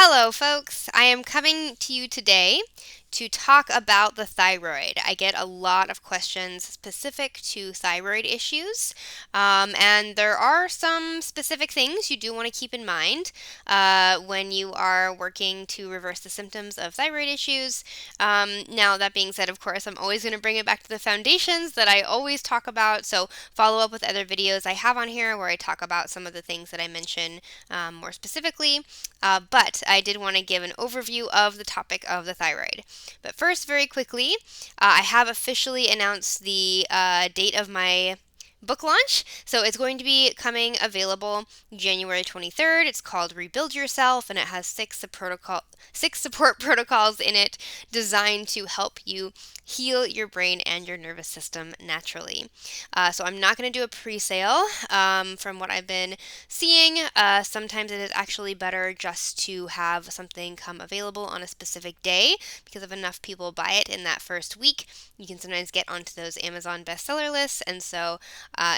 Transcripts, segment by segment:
Hello, folks. I am coming to you today to talk about the thyroid. I get a lot of questions specific to thyroid issues, and there are some specific things you do want to keep in mind when you are working to reverse the symptoms of thyroid issues. Now, that being said, of course, I'm always going to bring it back to the foundations that I always talk about, so follow up with other videos I have on here where I talk about some of the things that I mention more specifically. But I did want to give an overview of the topic of the thyroid. But first, very quickly, I have officially announced the date of my book launch. So it's going to be coming available January 23rd. It's called Rebuild Yourself, and it has six support protocols in it designed to help you heal your brain and your nervous system naturally. So I'm not going to do a pre-sale. From what I've been seeing, sometimes it is actually better just to have something come available on a specific day because if enough people buy it in that first week, you can sometimes get onto those Amazon bestseller lists. And so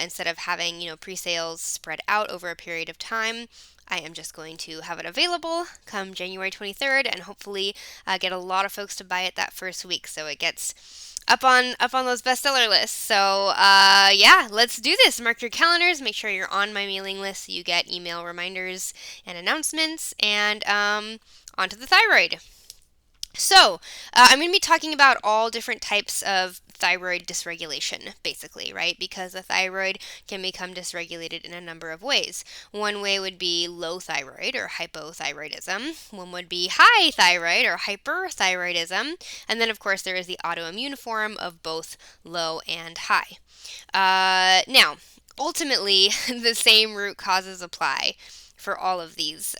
instead of having, pre-sales spread out over a period of time, I am just going to have it available come January 23rd and hopefully get a lot of folks to buy it that first week so it gets up on those bestseller lists. So yeah, let's do this. Mark your calendars. Make sure you're on my mailing list so you get email reminders and announcements. And onto the thyroid. So, I'm going to be talking about all different types of thyroid dysregulation, basically, right? Because the thyroid can become dysregulated in a number of ways. One way would be low thyroid or hypothyroidism. One would be high thyroid or hyperthyroidism. And then, of course, there is the autoimmune form of both low and high. Now, ultimately, the same root causes apply for all of these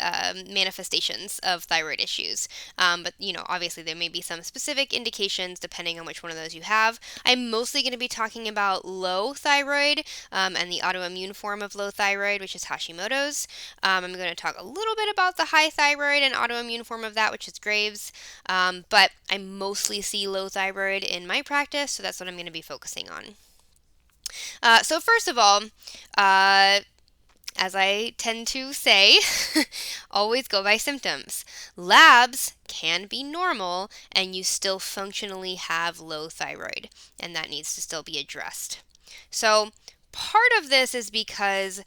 manifestations of thyroid issues. But, obviously there may be some specific indications depending on which one of those you have. I'm mostly going to be talking about low thyroid and the autoimmune form of low thyroid, which is Hashimoto's. I'm going to talk a little bit about the high thyroid and autoimmune form of that, which is Graves'. But I mostly see low thyroid in my practice, so that's what I'm going to be focusing on. So first of all, as I tend to say, always go by symptoms. Labs can be normal and you still functionally have low thyroid, and that needs to still be addressed. So, part of this is because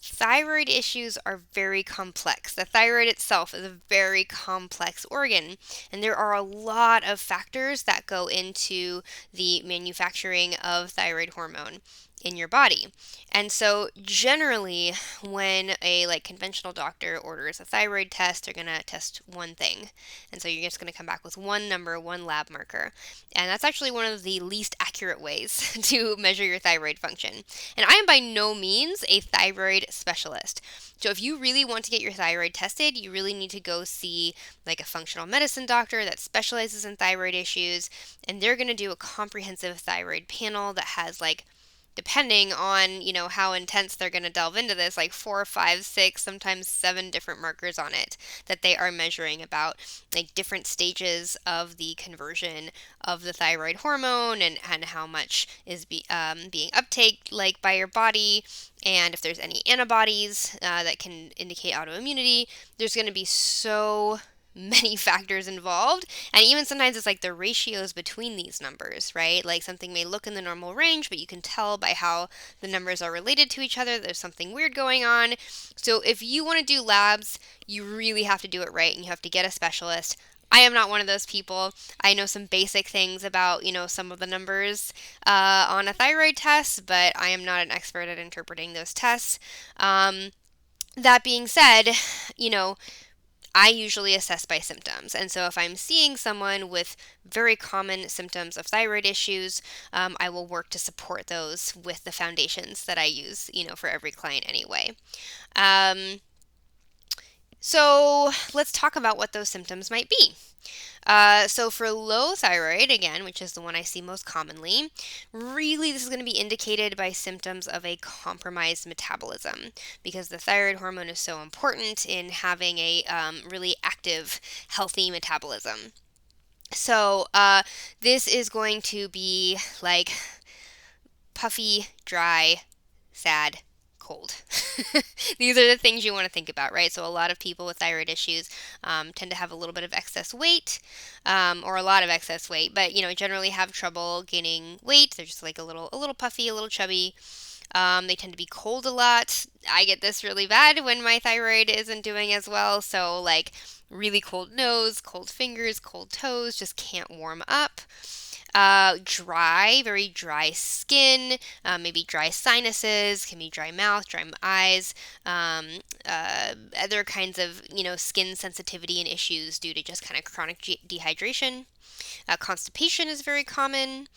thyroid issues are very complex. The thyroid itself is a very complex organ, and there are a lot of factors that go into the manufacturing of thyroid hormone in your body. And so generally when a conventional doctor orders a thyroid test, they're going to test one thing. And so you're just going to come back with one number, one lab marker. And that's actually one of the least accurate ways to measure your thyroid function. And I am by no means a thyroid specialist. So if you really want to get your thyroid tested, you really need to go see a functional medicine doctor that specializes in thyroid issues, and they're going to do a comprehensive thyroid panel that has depending on, how intense they're going to delve into this, 4, 5, 6, sometimes 7 different markers on it that they are measuring about different stages of the conversion of the thyroid hormone and how much is being uptake by your body, and if there's any antibodies that can indicate autoimmunity. There's going to be so many factors involved, and even sometimes it's the ratios between these numbers, right? Something may look in the normal range, but you can tell by how the numbers are related to each other there's something weird going on. So if you want to do labs, you really have to do it right, and you have to get a specialist. I am not one of those people. I know some basic things about, some of the numbers on a thyroid test, but I am not an expert at interpreting those tests. That being said, I usually assess by symptoms. And so if I'm seeing someone with very common symptoms of thyroid issues, I will work to support those with the foundations that I use, for every client anyway. So let's talk about what those symptoms might be. So for low thyroid, again, which is the one I see most commonly, really this is going to be indicated by symptoms of a compromised metabolism because the thyroid hormone is so important in having a really active, healthy metabolism. So this is going to be puffy, dry, sad, cold. These are the things you want to think about, right? So a lot of people with thyroid issues tend to have a little bit of excess weight, or a lot of excess weight, but generally have trouble gaining weight. They're just like a little puffy, a little chubby. They tend to be cold a lot. I get this really bad when my thyroid isn't doing as well. So like really cold nose, cold fingers, cold toes, just can't warm up. Very dry skin, maybe dry sinuses, can be dry mouth, dry eyes, other kinds of, skin sensitivity and issues due to just kind of chronic dehydration. Constipation is very common.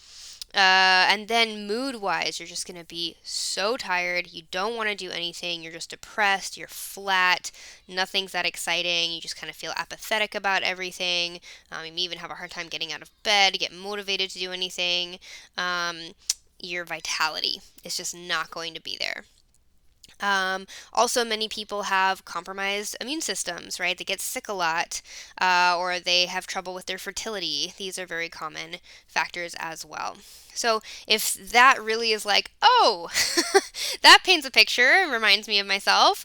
And then mood wise, you're just going to be so tired. You don't want to do anything. You're just depressed. You're flat. Nothing's that exciting. You just kind of feel apathetic about everything. You may even have a hard time getting out of bed, get motivated to do anything. Your vitality is just not going to be there. Also, many people have compromised immune systems, right? They get sick a lot, or they have trouble with their fertility. These are very common factors as well. So, if that really is like, oh, that paints a picture and reminds me of myself,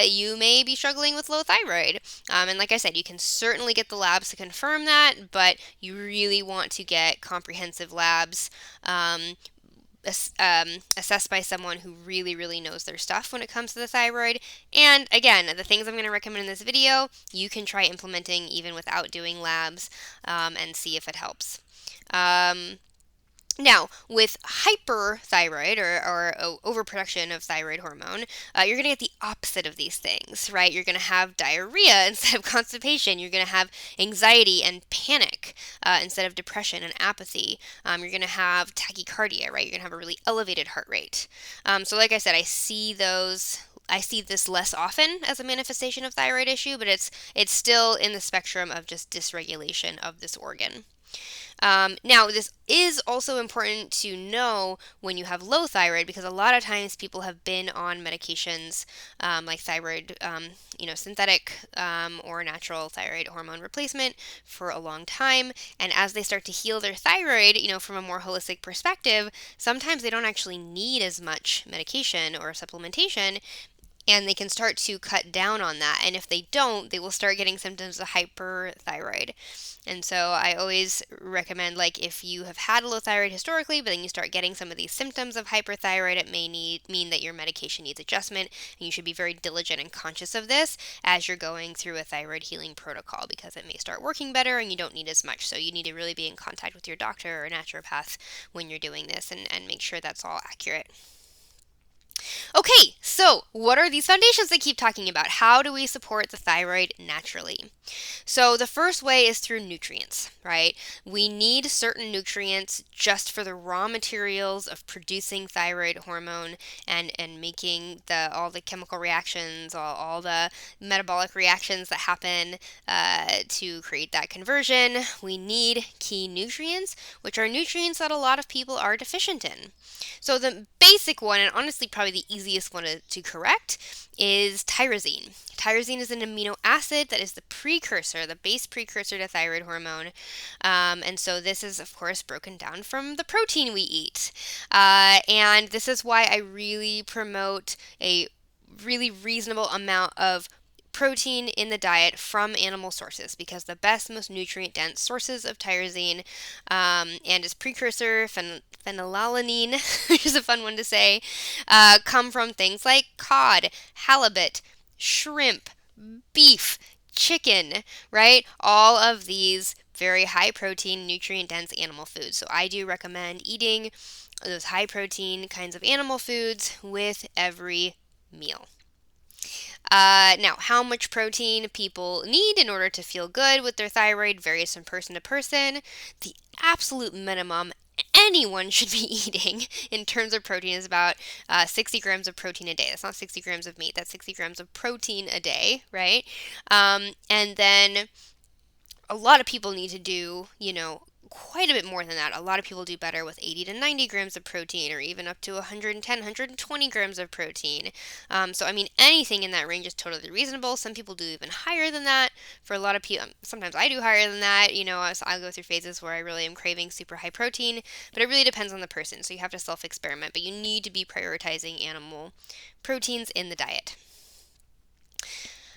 you may be struggling with low thyroid. And like I said, you can certainly get the labs to confirm that, but you really want to get comprehensive labs. Assessed by someone who really, really knows their stuff when it comes to the thyroid. And again, the things I'm going to recommend in this video, you can try implementing even without doing labs, and see if it helps. Now, with hyperthyroid or overproduction of thyroid hormone, you're going to get the opposite of these things, right? You're going to have diarrhea instead of constipation. You're going to have anxiety and panic instead of depression and apathy. You're going to have tachycardia, right? You're going to have a really elevated heart rate. So like I said, I see this less often as a manifestation of thyroid issue, but it's still in the spectrum of just dysregulation of this organ. Now, this is also important to know when you have low thyroid, because a lot of times people have been on medications like thyroid, synthetic or natural thyroid hormone replacement for a long time. And as they start to heal their thyroid, from a more holistic perspective, sometimes they don't actually need as much medication or supplementation, and they can start to cut down on that. And if they don't, they will start getting symptoms of hyperthyroid. And so I always recommend, like, if you have had low thyroid historically, but then you start getting some of these symptoms of hyperthyroid, it may mean that your medication needs adjustment, and you should be very diligent and conscious of this as you're going through a thyroid healing protocol, because it may start working better and you don't need as much. So you need to really be in contact with your doctor or naturopath when you're doing this, and make sure that's all accurate. Okay, so what are these foundations they keep talking about? How do we support the thyroid naturally? So the first way is through nutrients, right? We need certain nutrients just for the raw materials of producing thyroid hormone and making all the chemical reactions, all the metabolic reactions that happen to create that conversion. We need key nutrients, which are nutrients that a lot of people are deficient in. So the basic one, and honestly probably the easiest one to correct, is tyrosine. Tyrosine is an amino acid that is the base precursor to thyroid hormone. And so this is, of course, broken down from the protein we eat. And this is why I really promote a really reasonable amount of protein in the diet from animal sources, because the best, most nutrient-dense sources of tyrosine and its precursor, phenylalanine, which is a fun one to say, come from things like cod, halibut, shrimp, beef, chicken, right? All of these very high protein, nutrient dense animal foods. So I do recommend eating those high protein kinds of animal foods with every meal. Now, how much protein people need in order to feel good with their thyroid varies from person to person. The absolute minimum anyone should be eating in terms of protein is about 60 grams of protein a day. That's not 60 grams of meat, that's 60 grams of protein a day, right? And then a lot of people need to do, quite a bit more than that. A lot of people do better with 80 to 90 grams of protein, or even up to 110, 120 grams of protein. So, I mean, anything in that range is totally reasonable. Some people do even higher than that. For a lot of people, sometimes I do higher than that. I'll go through phases where I really am craving super high protein, but it really depends on the person. So, you have to self experiment, but you need to be prioritizing animal proteins in the diet.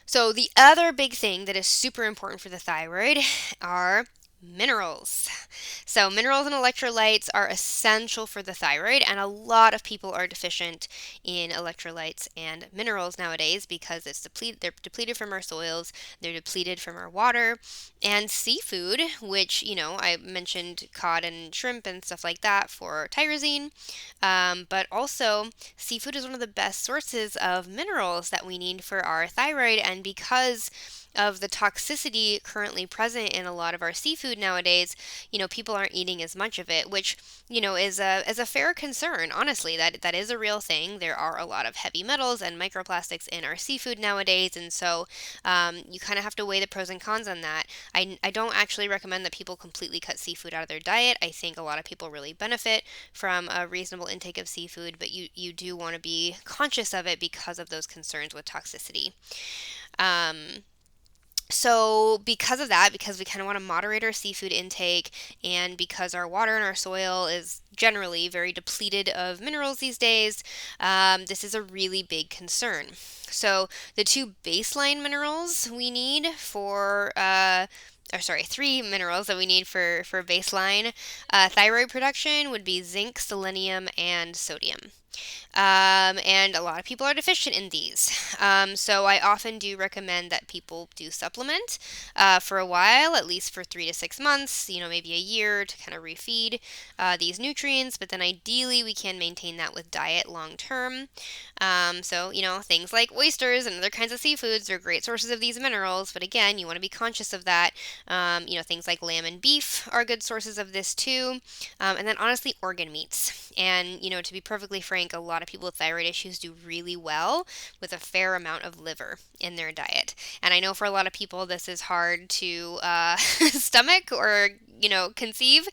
So, the other big thing that is super important for the thyroid are minerals. So, minerals and electrolytes are essential for the thyroid, and a lot of people are deficient in electrolytes and minerals nowadays because they're depleted from our soils, they're depleted from our water, and seafood, which, I mentioned cod and shrimp and stuff like that for tyrosine, but also seafood is one of the best sources of minerals that we need for our thyroid, and because of the toxicity currently present in a lot of our seafood nowadays, people aren't eating as much of it, which, is a fair concern. Honestly, that is a real thing. There are a lot of heavy metals and microplastics in our seafood nowadays, and so you kind of have to weigh the pros and cons on that. I don't actually recommend that people completely cut seafood out of their diet. I think a lot of people really benefit from a reasonable intake of seafood, but you do want to be conscious of it because of those concerns with toxicity. So, because of that, because we kind of want to moderate our seafood intake, and because our water and our soil is generally very depleted of minerals these days, this is a really big concern. So, the two baseline minerals we need three minerals that we need for baseline thyroid production would be zinc, selenium, and sodium. And a lot of people are deficient in these. So I often do recommend that people do supplement for a while, at least for 3 to 6 months, maybe a year to kind of refeed these nutrients. But then ideally we can maintain that with diet long term. So, things like oysters and other kinds of seafoods are great sources of these minerals. But again, you want to be conscious of that. Things like lamb and beef are good sources of this too. And then honestly, organ meats. And, to be perfectly frank, a lot of people with thyroid issues do really well with a fair amount of liver in their diet. And I know for a lot of people this is hard to stomach or, conceive,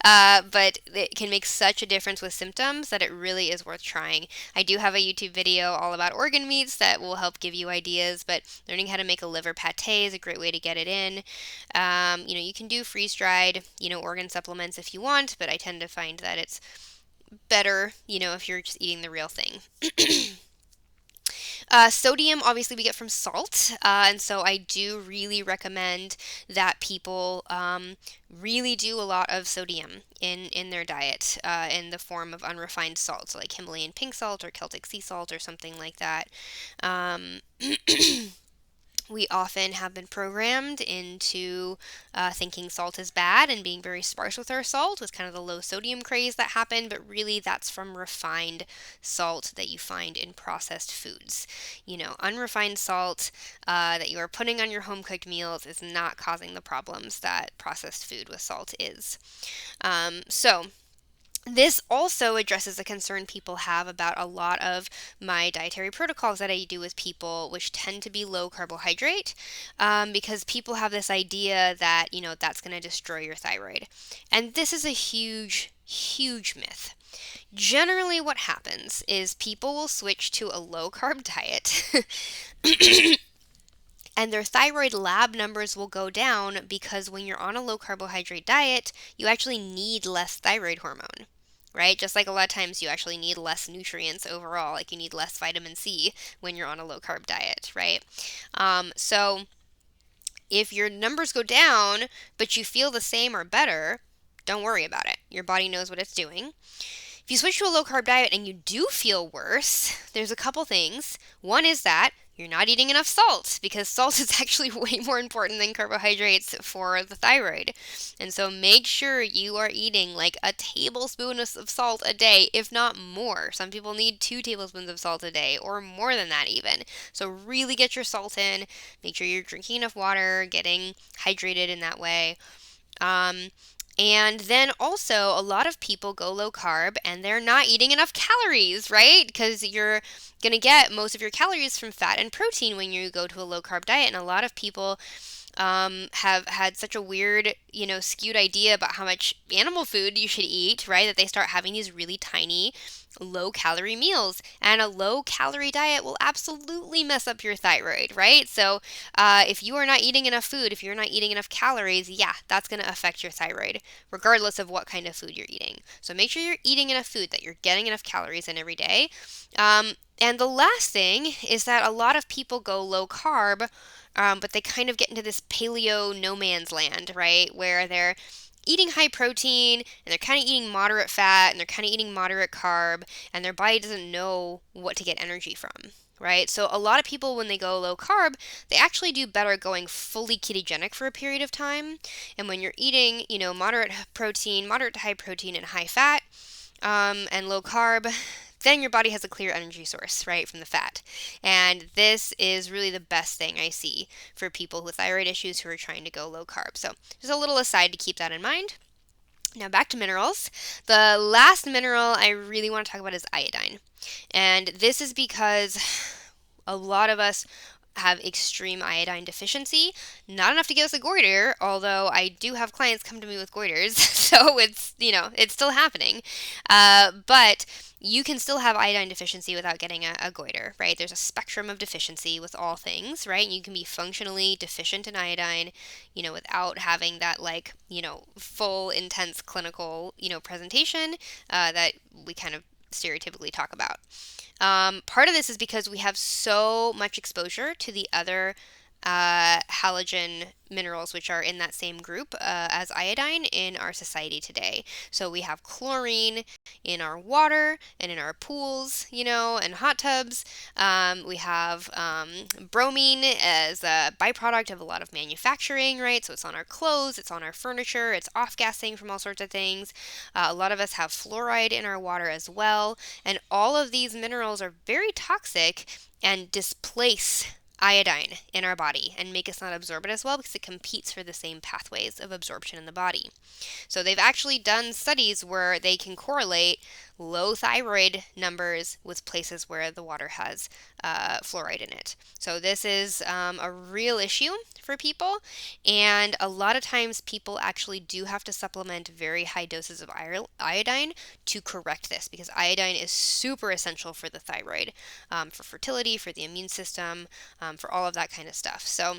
but it can make such a difference with symptoms that it really is worth trying. I do have a YouTube video all about organ meats that will help give you ideas, but learning how to make a liver pate is a great way to get it in. You can do freeze-dried, organ supplements if you want, but I tend to find that it's better, if you're just eating the real thing. Sodium, obviously, we get from salt, and so I do really recommend that people really do a lot of sodium in their diet in the form of unrefined salt, so like Himalayan pink salt or Celtic sea salt or something like that. Um, we often have been programmed into thinking salt is bad and being very sparse with our salt, with kind of the low sodium craze that happened, but really that's from refined salt that you find in processed foods. Unrefined salt that you are putting on your home cooked meals is not causing the problems that processed food with salt is. So, this also addresses a concern people have about a lot of my dietary protocols that I do with people, which tend to be low carbohydrate, because people have this idea that, that's going to destroy your thyroid. And this is a huge, huge myth. Generally, what happens is people will switch to a low carb diet. And their thyroid lab numbers will go down because when you're on a low carbohydrate diet, you actually need less thyroid hormone, right? Just like a lot of times you actually need less nutrients overall, like you need less vitamin C when you're on a low carb diet, right? So if your numbers go down, but you feel the same or better, don't worry about it. Your body knows what it's doing. If you switch to a low carb diet and you do feel worse, there's a couple things. One is that you're not eating enough salt, because salt is actually way more important than carbohydrates for the thyroid. And so make sure you are eating like a tablespoon of salt a day, if not more. Some people need 2 tablespoons of salt a day or more than that even. So really get your salt in. Make sure you're drinking enough water, getting hydrated in that way. And then also, a lot of people go low carb and they're not eating enough calories, right? Because you're going to get most of your calories from fat and protein when you go to a low carb diet. And a lot of people have had such a weird, skewed idea about how much animal food you should eat, right? That they start having these really tiny, low calorie meals. And a low calorie diet will absolutely mess up your thyroid, right? So if you are not eating enough food, if you're not eating enough calories, yeah, that's going to affect your thyroid, regardless of what kind of food you're eating. So make sure you're eating enough food, that you're getting enough calories in every day. And the last thing is that a lot of people go low carb, but they kind of get into this paleo no man's land, right? Where they're eating high protein and they're kind of eating moderate fat and they're kind of eating moderate carb, and their body doesn't know what to get energy from. Right? So a lot of people, when they go low carb, they actually do better going fully ketogenic for a period of time. And when you're eating, moderate protein, moderate to high protein and high fat, and low carb, then your body has a clear energy source, right, from the fat. And this is really the best thing I see for people with thyroid issues who are trying to go low carb. So just a little aside to keep that in mind. Now back to minerals. The last mineral I really want to talk about is iodine. And this is because a lot of us have extreme iodine deficiency. Not enough to give us a goiter, although I do have clients come to me with goiters, so it's still happening. But you can still have iodine deficiency without getting a goiter, right? There's a spectrum of deficiency with all things, right? You can be functionally deficient in iodine, without having that full intense clinical, presentation that we kind of stereotypically talk about. Part of this is because we have so much exposure to the other halogen minerals, which are in that same group as iodine in our society today. So we have chlorine in our water and in our pools, and hot tubs. We have bromine as a byproduct of a lot of manufacturing, right? So it's on our clothes, it's on our furniture, it's off-gassing from all sorts of things. A lot of us have fluoride in our water as well. And all of these minerals are very toxic and displace iodine in our body and make us not absorb it as well, because it competes for the same pathways of absorption in the body. So they've actually done studies where they can correlate low thyroid numbers with places where the water has fluoride in it. So this is a real issue for people, and a lot of times people actually do have to supplement very high doses of iodine to correct this, because iodine is super essential for the thyroid, for fertility, for the immune system, for all of that kind of stuff. So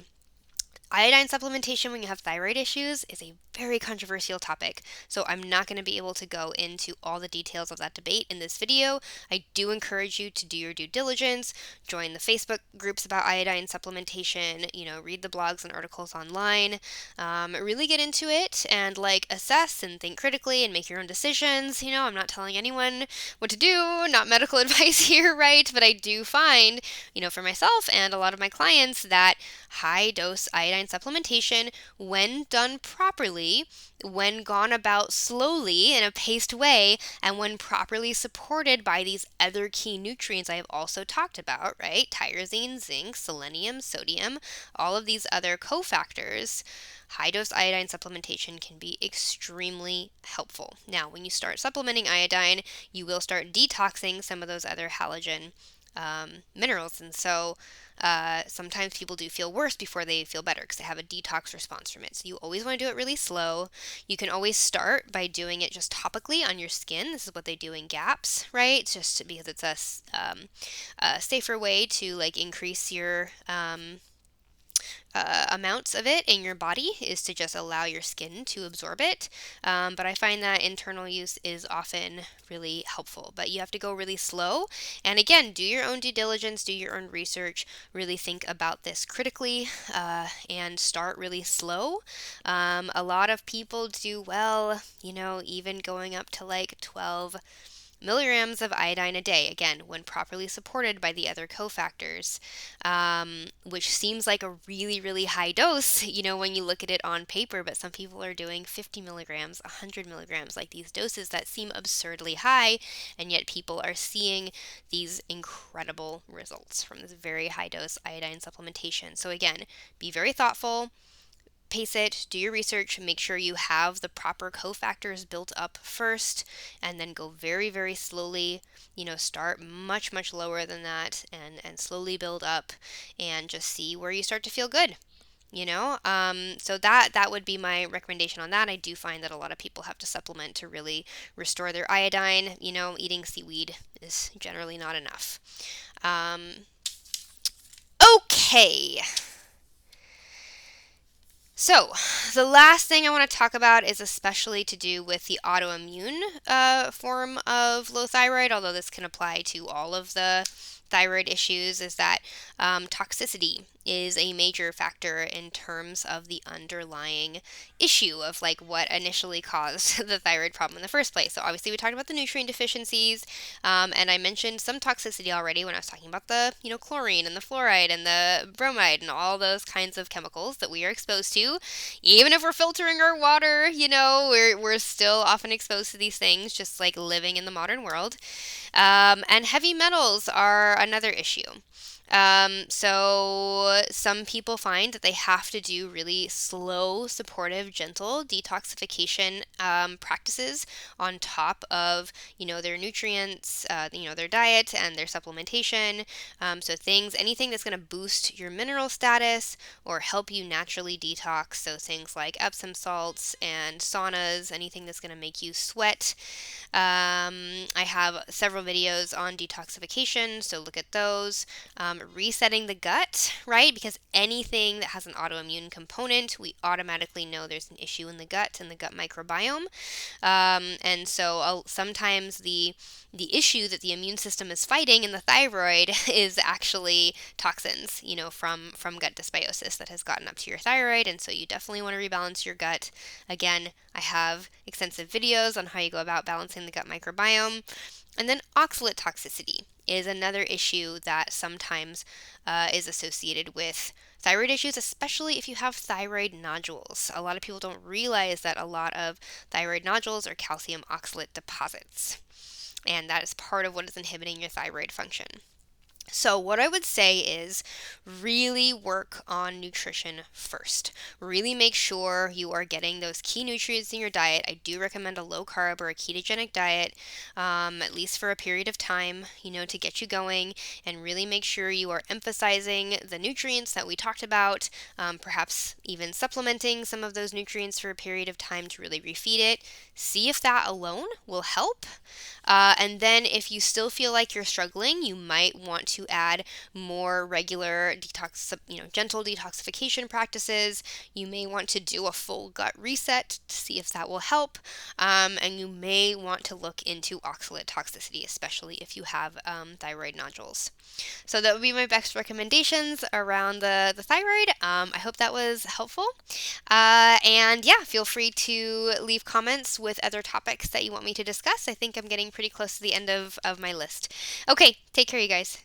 iodine supplementation when you have thyroid issues is a very controversial topic, so I'm not going to be able to go into all the details of that debate in this video. I do encourage you to do your due diligence, join the Facebook groups about iodine supplementation, read the blogs and articles online, really get into it and assess and think critically and make your own decisions. I'm not telling anyone what to do, not medical advice here, right? But I do find, for myself and a lot of my clients, that high dose iodine supplementation, when done properly, when gone about slowly in a paced way, and when properly supported by these other key nutrients I have also talked about, right? Tyrosine, zinc, selenium, sodium, all of these other cofactors, high dose iodine supplementation can be extremely helpful. Now, when you start supplementing iodine, you will start detoxing some of those other halogen minerals, and so sometimes people do feel worse before they feel better because they have a detox response from it. So you always want to do it really slow. You can always start by doing it just topically on your skin. This is what they do in GAPS, right? It's just because it's a safer way to increase your amounts of it in your body, is to just allow your skin to absorb it. But I find that internal use is often really helpful. But you have to go really slow. And again, do your own due diligence, do your own research, really think about this critically, and start really slow. A lot of people do well, even going up to 12 milligrams of iodine a day, again, when properly supported by the other cofactors, which seems like a really, really high dose, when you look at it on paper, but some people are doing 50 milligrams, 100 milligrams, these doses that seem absurdly high, and yet people are seeing these incredible results from this very high dose iodine supplementation. So again, be very thoughtful. pace it, do your research, make sure you have the proper cofactors built up first, and then go very, very slowly. Start much, much lower than that and slowly build up and just see where you start to feel good. So that would be my recommendation on that. I do find that a lot of people have to supplement to really restore their iodine. Eating seaweed is generally not enough. Okay. So, the last thing I want to talk about is especially to do with the autoimmune form of low thyroid, although this can apply to all of the thyroid issues, is that toxicity is a major factor in terms of the underlying issue of like what initially caused the thyroid problem in the first place. So obviously we talked about the nutrient deficiencies, and I mentioned some toxicity already when I was talking about the chlorine and the fluoride and the bromide and all those kinds of chemicals that we are exposed to. Even if we're filtering our water, we're still often exposed to these things, just like living in the modern world. And heavy metals are another issue. So some people find that they have to do really slow, supportive, gentle detoxification practices on top of, their nutrients, their diet and their supplementation. So anything that's going to boost your mineral status or help you naturally detox. So things like Epsom salts and saunas, anything that's going to make you sweat. I have several videos on detoxification, so look at those. Resetting the gut, right? Because anything that has an autoimmune component, we automatically know there's an issue in the gut and the gut microbiome. And so sometimes the issue that the immune system is fighting in the thyroid is actually toxins, from gut dysbiosis that has gotten up to your thyroid. And so you definitely want to rebalance your gut. Again, I have extensive videos on how you go about balancing the gut microbiome. And then oxalate toxicity is another issue that sometimes is associated with thyroid issues, especially if you have thyroid nodules. A lot of people don't realize that a lot of thyroid nodules are calcium oxalate deposits, and that is part of what is inhibiting your thyroid function. So what I would say is really work on nutrition first. Really make sure you are getting those key nutrients in your diet. I do recommend a low carb or a ketogenic diet, at least for a period of time, to get you going, and really make sure you are emphasizing the nutrients that we talked about, perhaps even supplementing some of those nutrients for a period of time to really refeed it. See if that alone will help. And then if you still feel like you're struggling, you might want to add more regular gentle detoxification practices. You may want to do a full gut reset to see if that will help. And you may want to look into oxalate toxicity, especially if you have thyroid nodules. So that would be my best recommendations around the thyroid. I hope that was helpful. And yeah, feel free to leave comments with other topics that you want me to discuss. I think I'm getting pretty close to the end of my list. Okay, take care, you guys.